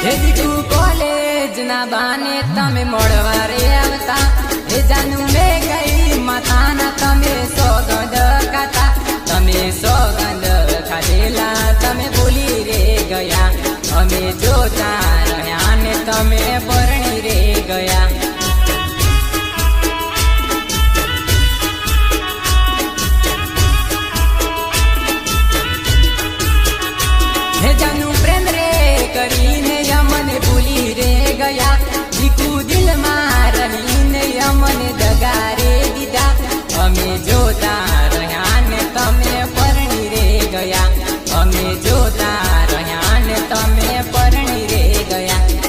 દીકુ college ના બાને તમે મળવા રે આવતા એ જાનું મે ગઈ માતાના તમે સોગંદ ખાતા તમે સોગંદ ખાધેલા તમે ભૂલી રે ગયા અમે જોતા રહ્યા ને તમે પરણી રે ગયા હે જાનું પ્રેમ રે કરીને યમને ભૂલી રે ગયા દીકુ દિલમાં રહીને યમને દગા રે દીધા અમે જોતા રહ્યા ને તમે પરણી રે ગયા અમે જોતા રહ્યા ને તમે પરણી રે ગયા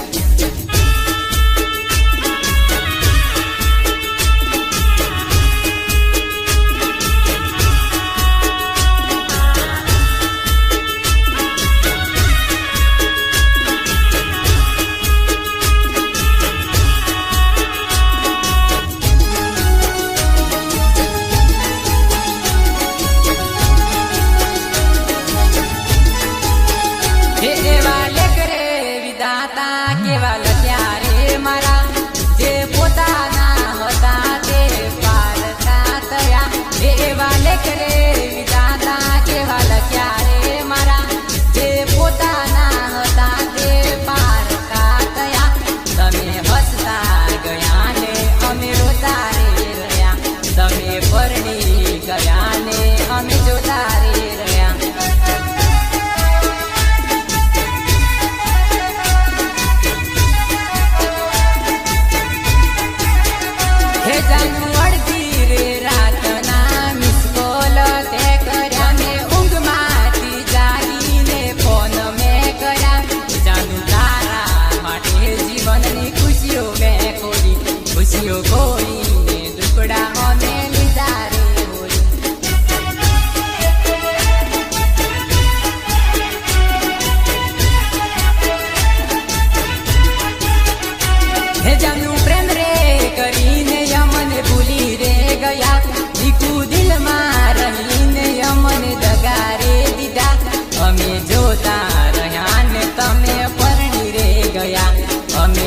કેવા લખ્યા રે મારા જે પોતાના હતા તે પારતા થયા એવા લેખ રે વિધાતા કેવા લખ્યા રે મારા જે પોતાના હતા તે પારતા થયા તમે હસતા ગયા ને અમે રોતા રે રહ્યા તમે પરણી ગયા ને અમે જોતા રે રહ્યા અડધી રે રાતના મિસકોલ તે કર્યા ને ઊંઘમાંથી જાગીને ફોન મેં કર્યા જાનું તારા માટે જીવનની ખુશીઓ મેં ખોલી ખુશીઓ ખોલીને દુકડા અમે લીધા રે બોલી હે જાનું પ્રેમ રે કરીને ભૂલી રે ગયા દીકુ દિલમાં રહીને યમને દગા રે દીધા અમે જોતા રહ્યા ને તમે પરણી રે ગયા અમે